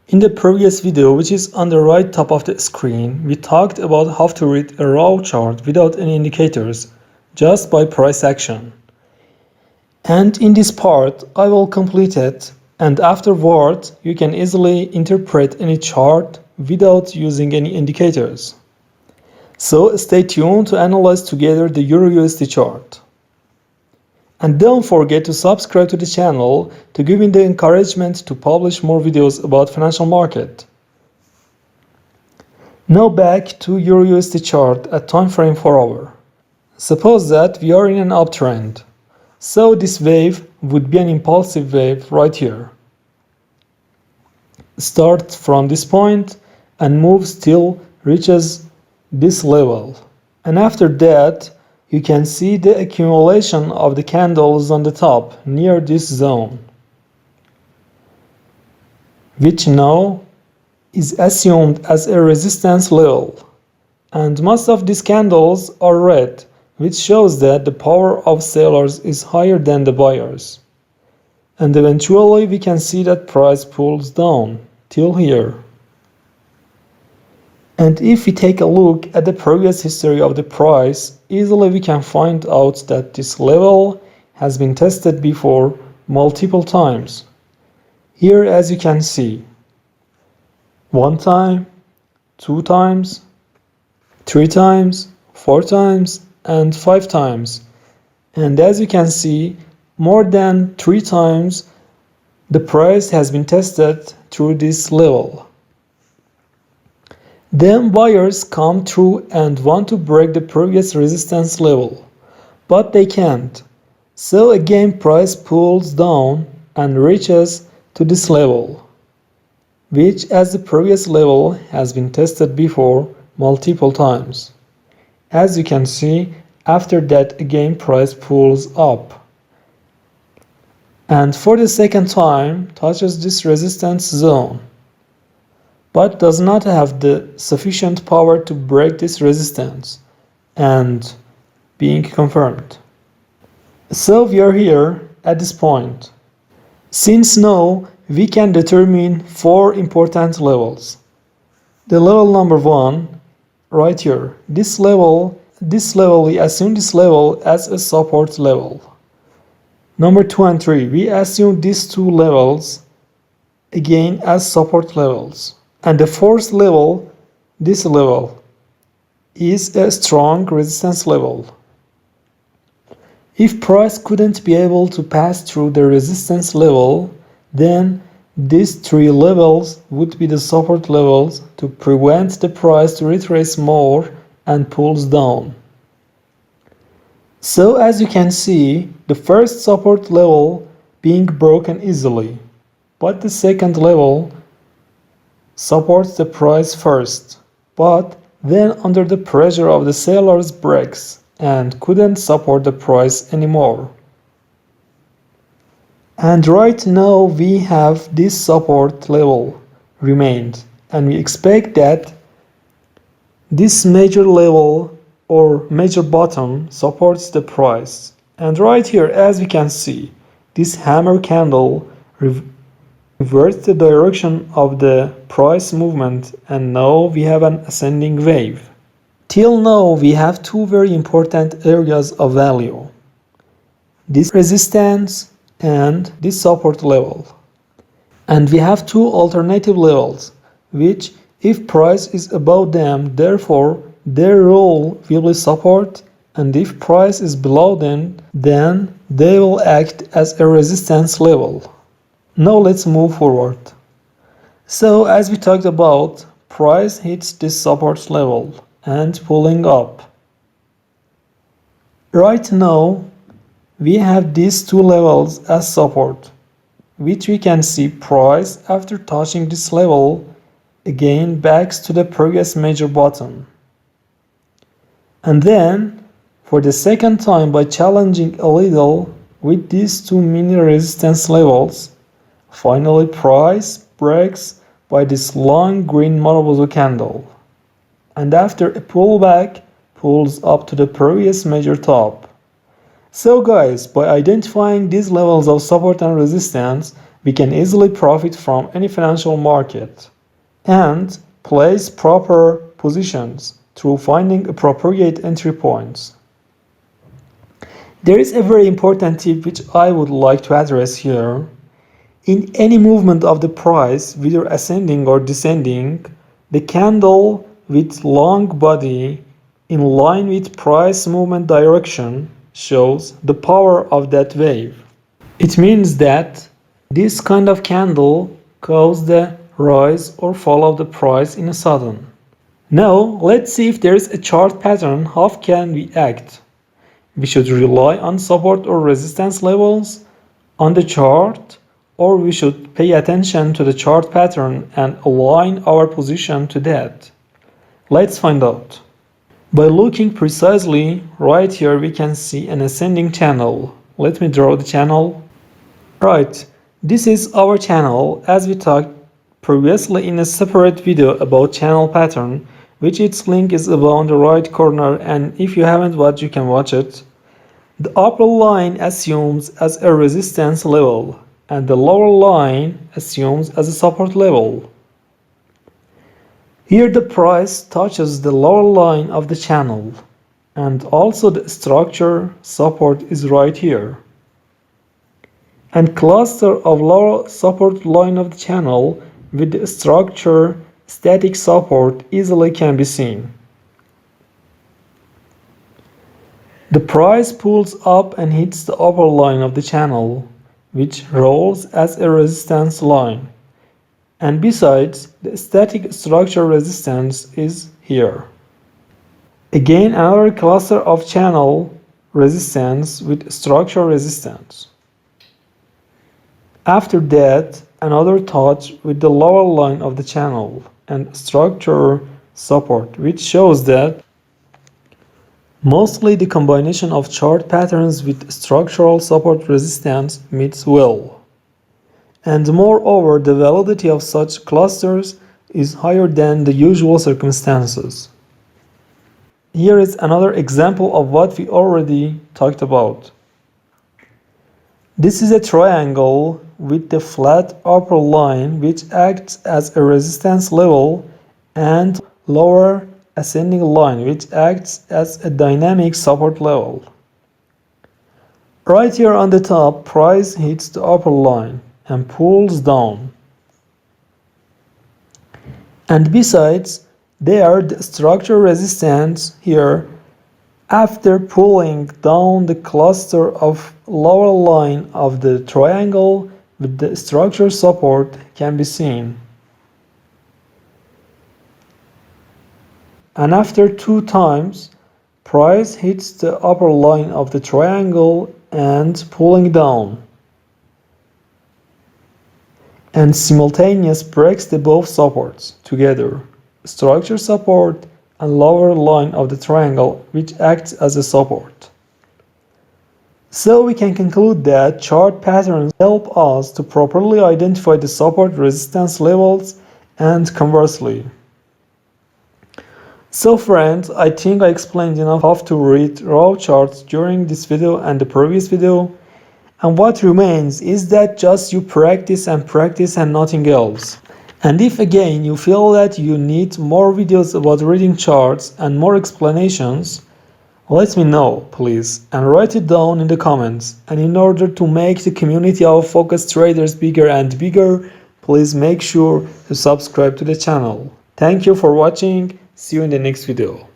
In the previous video, which is on the right top of the screen, we talked about how to read a raw chart without any indicators, just by price action. And in this part, I will complete it, and afterward, you can easily interpret any chart without using any indicators. So stay tuned to analyze together the EUR/USD chart. And don't forget to subscribe to the channel to give me the encouragement to publish more videos about financial market. Now back to EUR/USD chart at time frame 4 hour. Suppose that we are in an uptrend. So this wave would be an impulsive wave right here. Start from this point and moves till reaches this level. And after that, you can see the accumulation of the candles on the top near this zone, which now is assumed as a resistance level. And most of these candles are red, which shows that the power of sellers is higher than the buyers. And eventually we can see that price pulls down till here. And if we take a look at the previous history of the price, easily we can find out that this level has been tested before multiple times. Here, as you can see, 1 time, 2 times, 3 times, 4 times, and 5 times. And as you can see, more than 3 times the price has been tested through this level. Then buyers come through and want to break the previous resistance level, but they can't. So again price pulls down and reaches to this level, which as the previous level has been tested before multiple times. As you can see, after that again price pulls up. And for the second time touches this resistance zone, but does not have the sufficient power to break this resistance and being confirmed. So we are here at this point. Since now we can determine 4 important levels. The level number 1, right here, this level we assume this level as a support level. Number 2 and 3, we assume these 2 levels again as support levels. And the 4th level, this level, is a strong resistance level. If price couldn't be able to pass through the resistance level, then these 3 levels would be the support levels to prevent the price to retrace more and pulls down. So as you can see, the first support level being broken easily, but the second level supports the price first, but then under the pressure of the sellers breaks and couldn't support the price anymore. And right now we have this support level remained, and we expect that this major level or major bottom supports the price. And right here, as we can see, this hammer candle reverts the direction of the price movement, and now we have an ascending wave. Till now we have 2 very important areas of value: this resistance and this support level. And we have 2 alternative levels, which if price is above them, therefore their role will be support, and if price is below them, then they will act as a resistance level. Now let's move forward. So as we talked about, price hits this support level and pulling up. Right now we have these 2 levels as support, which we can see price after touching this level again backs to the previous major bottom. And then for the second time, by challenging a little with these 2 mini resistance levels, finally price breaks by this long green Marubozu candle, and after a pullback pulls up to the previous major top. So guys, by identifying these levels of support and resistance, we can easily profit from any financial market and place proper positions through finding appropriate entry points. There is a very important tip which I would like to address here. In any movement of the price, whether ascending or descending, the candle with long body in line with price movement direction shows the power of that wave. It means that this kind of candle caused the rise or fall of the price in a sudden. Now let's see if there is a chart pattern. How can we act? We should rely on support or resistance levels on the chart, or we should pay attention to the chart pattern and align our position to that. Let's find out. By looking precisely, right here we can see an ascending channel. Let me draw the channel. Right, this is our channel, as we talked previously in a separate video about channel pattern, which its link is above on the right corner, and if you haven't watched, you can watch it. The upper line assumes as a resistance level, and the lower line assumes as a support level. Here the price touches the lower line of the channel, and also the structure support is right here. And cluster of lower support line of the channel with the structure static support easily can be seen. The price pulls up and hits the upper line of the channel, which rolls as a resistance line. And besides, the static structure resistance is here. Again, another cluster of channel resistance with structure resistance. After that, another touch with the lower line of the channel and structure support, which shows that mostly the combination of chart patterns with structural support resistance meets well. And moreover, the validity of such clusters is higher than the usual circumstances. Here is another example of what we already talked about. This is a triangle with the flat upper line which acts as a resistance level and lower ascending line which acts as a dynamic support level. Right here on the top, price hits the upper line and pulls down. And besides, there the structure resistance here after pulling down the cluster of lower line of the triangle with the structure support can be seen. And after 2 times, price hits the upper line of the triangle and pulling down. And simultaneous breaks the both supports together, structure support and lower line of the triangle which acts as a support. So we can conclude that chart patterns help us to properly identify the support resistance levels and conversely. So friends, I think I explained enough how to read raw charts during this video and the previous video. And what remains is that just you practice and nothing else. And if again you feel that you need more videos about reading charts and more explanations, let me know please and write it down in the comments. And in order to make the community of focused traders bigger and bigger, please make sure to subscribe to the channel. Thank you for watching. See you in the next video.